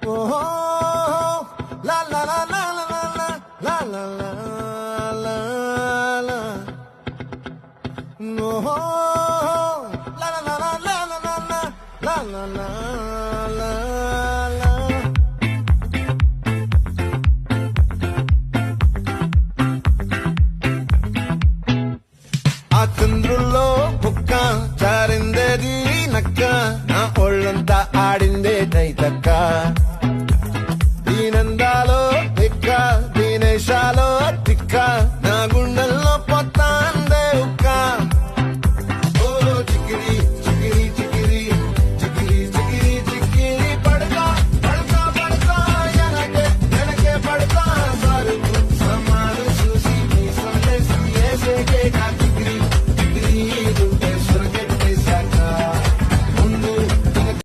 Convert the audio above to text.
ఓహో లా లా లా లా లా లా లా లా లా లా ఓహో లా లా లా లా లా లా లా లా లా లా లా ఆ చంద్రుల్లో బుక్క జారిందేది నక్క నా ఒళ్ళంతా ఆడిందే తైతక్క